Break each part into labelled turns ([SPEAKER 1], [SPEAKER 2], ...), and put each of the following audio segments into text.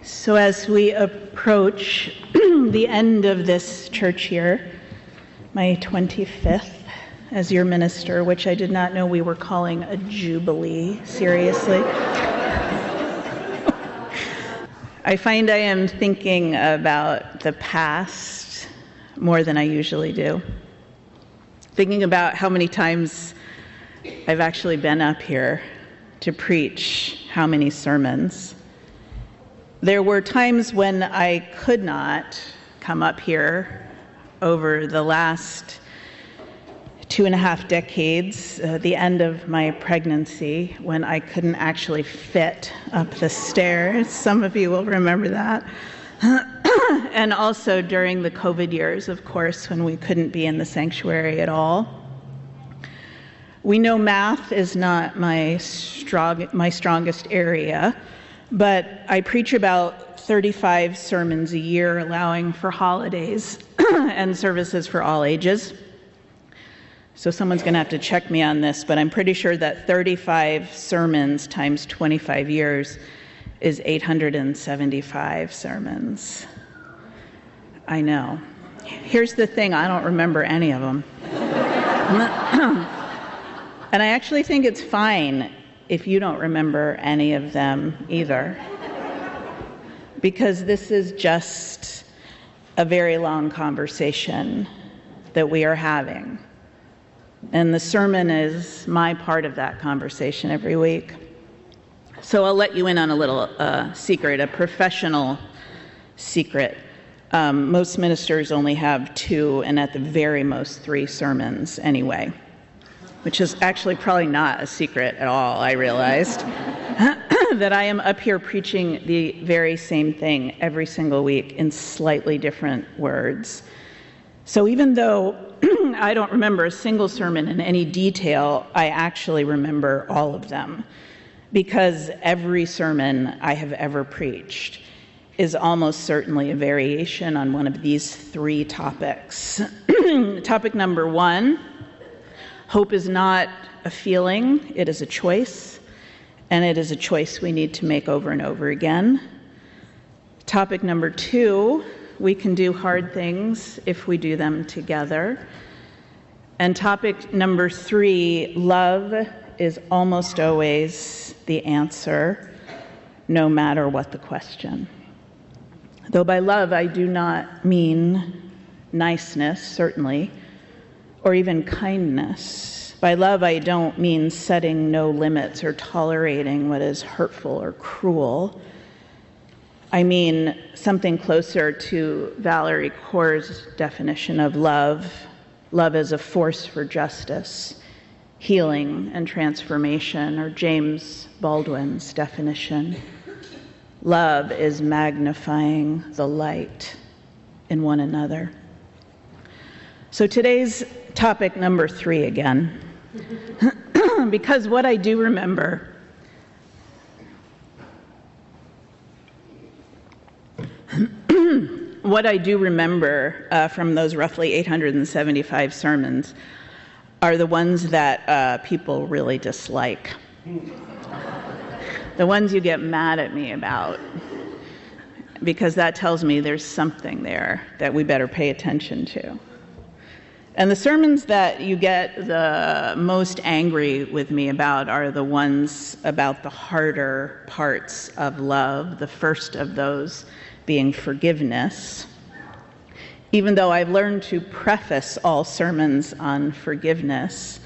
[SPEAKER 1] So as we approach the end of this church year, my 25th as your minister, which I did not know we were calling a jubilee, seriously. I find I am thinking about the past more than I usually do. Thinking about how many times I've actually been up here to preach how many sermons. There were times when I could not come up here over the last 2.5 decades, the end of my pregnancy, when I couldn't actually fit up the stairs. Some of you will remember that. And also during the COVID years, of course, when we couldn't be in the sanctuary at all. We know math is not my strongest area, but I preach about 35 sermons a year, allowing for holidays and services for all ages. So someone's going to have to check me on this, but I'm pretty sure that 35 sermons times 25 years is 875 sermons. I know. Here's the thing, I don't remember any of them. And I actually think it's fine if you don't remember any of them either, because this is just a very long conversation that we are having. And the sermon is my part of that conversation every week. So I'll let you in on a little secret, a professional secret. Most ministers only have 2 and at the very most 3 sermons anyway, which is actually probably not a secret at all, I realized, that I am up here preaching the very same thing every single week in slightly different words. So even though I don't remember a single sermon in any detail, I actually remember all of them, because every sermon I have ever preached is almost certainly a variation on one of these 3 topics. Topic number 1, hope is not a feeling, it is a choice, and it is a choice we need to make over and over again. Topic number 2, we can do hard things if we do them together. And topic number 3, love is almost always the answer, no matter what the question. Though by love I do not mean niceness, certainly, or even kindness. By love I don't mean setting no limits or tolerating what is hurtful or cruel. I mean something closer to Valerie Kaur's definition of love. Love as a force for justice, healing, and transformation, or James Baldwin's definition. Love is magnifying the light in one another. So today's topic number 3 again, because what I do remember from those roughly 875 sermons are the ones that people really dislike. The ones you get mad at me about, because that tells me there's something there that we better pay attention to. And the sermons that you get the most angry with me about are the ones about the harder parts of love, the first of those being forgiveness. Even though I've learned to preface all sermons on forgiveness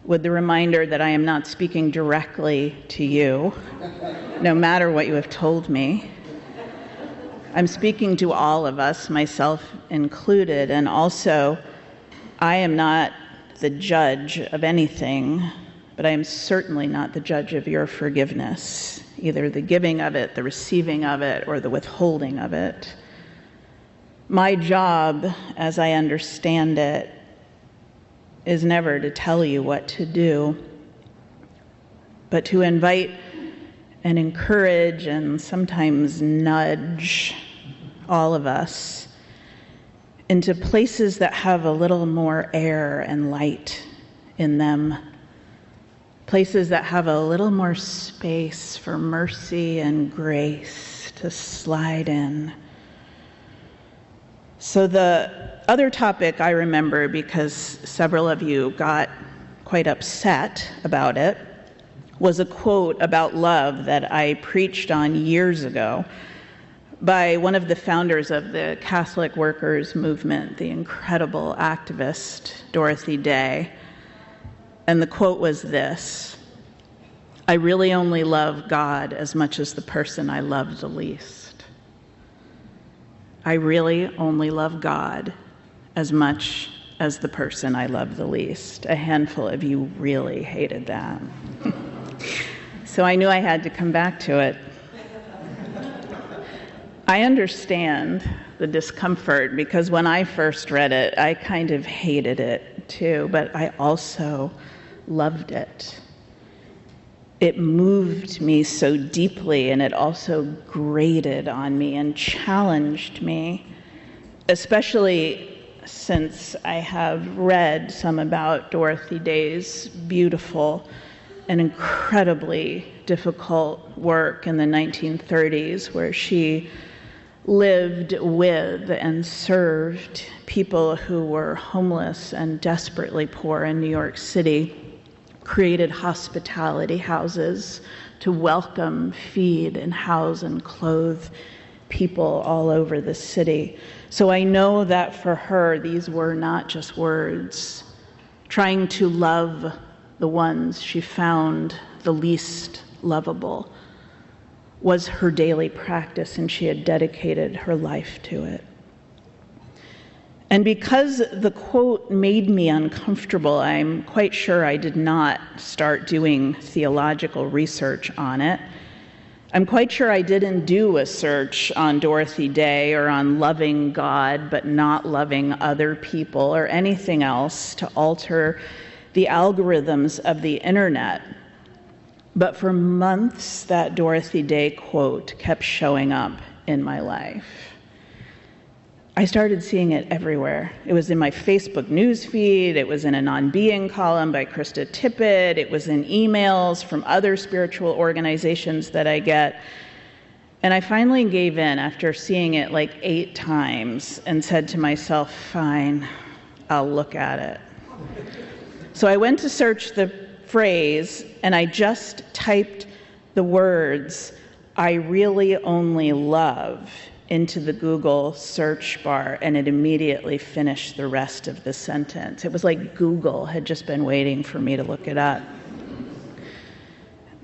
[SPEAKER 1] with the reminder that I am not speaking directly to you, no matter what you have told me. I'm speaking to all of us, myself included, and also I am not the judge of anything, but I am certainly not the judge of your forgiveness, either the giving of it, the receiving of it, or the withholding of it. My job, as I understand it, is never to tell you what to do, but to invite and encourage and sometimes nudge all of us into places that have a little more air and light in them, places that have a little more space for mercy and grace to slide in. So the other topic I remember, because several of you got quite upset about it, was a quote about love that I preached on years ago by one of the founders of the Catholic Workers Movement, the incredible activist Dorothy Day. And the quote was this: "I really only love God as much as the person I love the least." I really only love God as much as the person I love the least. A handful of you really hated that. So I knew I had to come back to it. I understand the discomfort, because when I first read it, I kind of hated it too, but I also loved it. It moved me so deeply, and it also grated on me and challenged me, especially since I have read some about Dorothy Day's beautiful and incredibly difficult work in the 1930s, where she lived with and served people who were homeless and desperately poor in New York City, created hospitality houses to welcome, feed, and house and clothe people all over the city. So I know that for her, these were not just words. Trying to love the ones she found the least lovable was her daily practice, and she had dedicated her life to it. And because the quote made me uncomfortable, I'm quite sure I did not start doing theological research on it. I'm quite sure I didn't do a search on Dorothy Day or on loving God but not loving other people or anything else to alter the algorithms of the internet. But for months, that Dorothy Day quote kept showing up in my life. I started seeing it everywhere. It was in my Facebook newsfeed. It was in an On Being column by Krista Tippett. It was in emails from other spiritual organizations that I get. And I finally gave in after seeing it like 8 times and said to myself, fine, I'll look at it. So I went to search the phrase, and I just typed the words, "I really only love," into the Google search bar, and it immediately finished the rest of the sentence. It was like Google had just been waiting for me to look it up.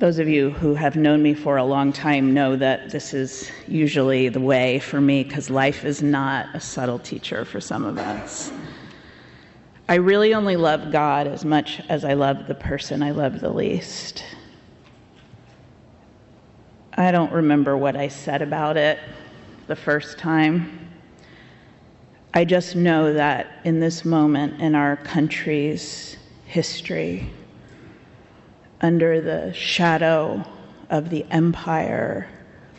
[SPEAKER 1] Those of you who have known me for a long time know that this is usually the way for me, because life is not a subtle teacher for some of us. I really only love God as much as I love the person I love the least. I don't remember what I said about it the first time. I just know that in this moment in our country's history, under the shadow of the empire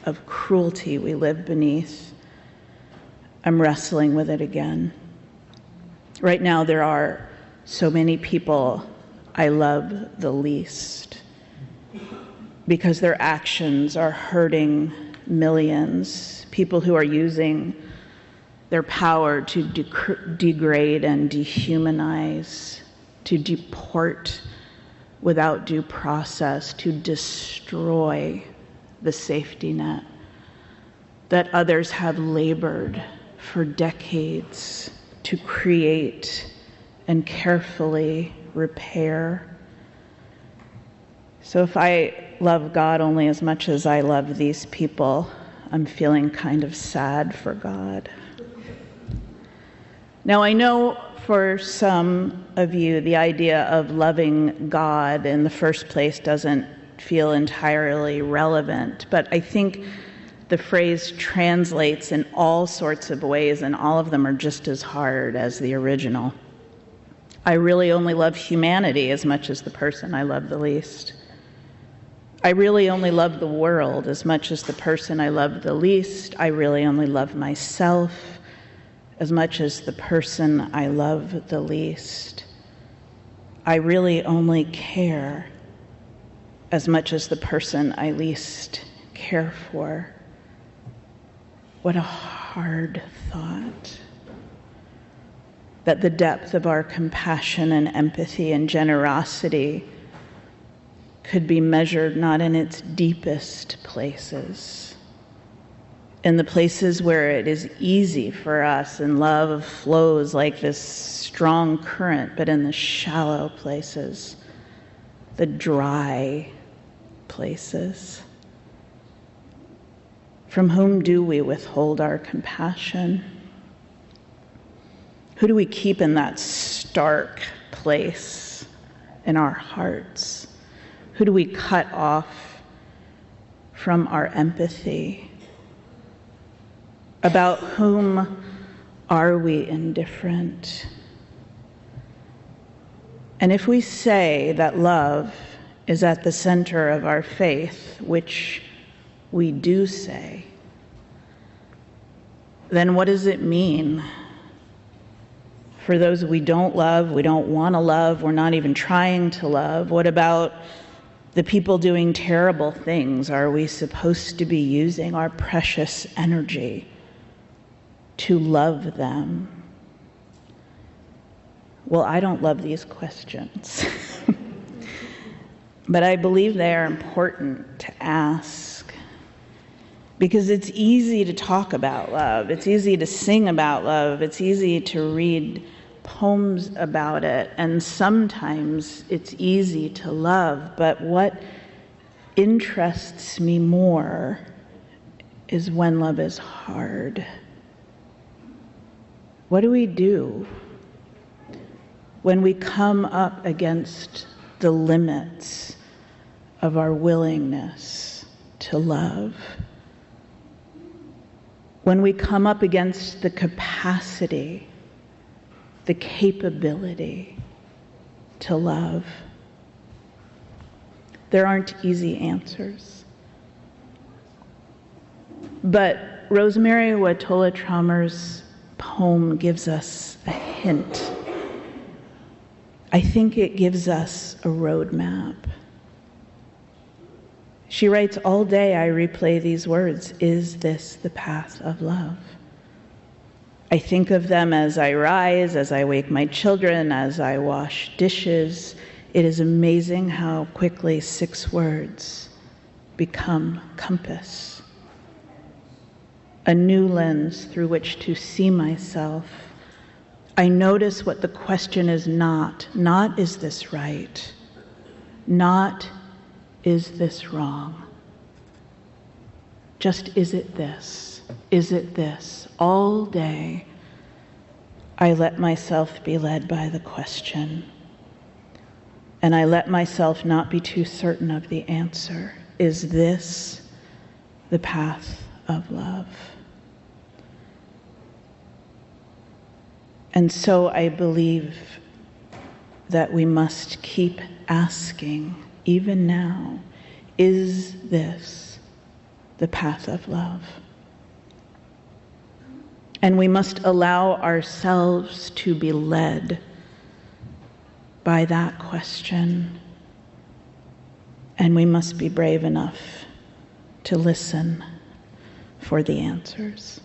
[SPEAKER 1] of cruelty we live beneath, I'm wrestling with it again. Right now, there are so many people I love the least because their actions are hurting millions. People who are using their power to degrade and dehumanize, to deport without due process, to destroy the safety net that others have labored for decades to create and carefully repair. So if I love God only as much as I love these people, I'm feeling kind of sad for God. Now, I know for some of you, the idea of loving God in the first place doesn't feel entirely relevant, but I think the phrase translates in all sorts of ways, and all of them are just as hard as the original. I really only love humanity as much as the person I love the least. I really only love the world as much as the person I love the least. I really only love myself as much as the person I love the least. I really only care as much as the person I least care for. What a hard thought. That the depth of our compassion and empathy and generosity could be measured not in its deepest places, in the places where it is easy for us and love flows like this strong current, but in the shallow places, the dry places. From whom do we withhold our compassion? Who do we keep in that stark place in our hearts? Who do we cut off from our empathy? About whom are we indifferent? And if we say that love is at the center of our faith, which we do say, then what does it mean for those we don't love, we don't want to love, we're not even trying to love? What about the people doing terrible things? Are we supposed to be using our precious energy to love them? Well, I don't love these questions, but I believe they are important to ask, because it's easy to talk about love, it's easy to sing about love, it's easy to read poems about it, and sometimes it's easy to love, but what interests me more is when love is hard. What do we do when we come up against the limits of our willingness to love? When we come up against the capacity, the capability to love? There aren't easy answers. But Rosemerry Wahtola Trommer's poem gives us a hint. I think it gives us a roadmap. She writes, "All day I replay these words. Is this the path of love? I think of them as I rise, as I wake my children, as I wash dishes. It is amazing how quickly 6 words become compass. A new lens through which to see myself. I notice what the question is not. Not is this right? Not is this wrong? Just is it this? Is it this? All day I let myself be led by the question, and I let myself not be too certain of the answer. Is this the path of love?" And so I believe that we must keep asking, even now, is this the path of love? And we must allow ourselves to be led by that question. And we must be brave enough to listen for the answers.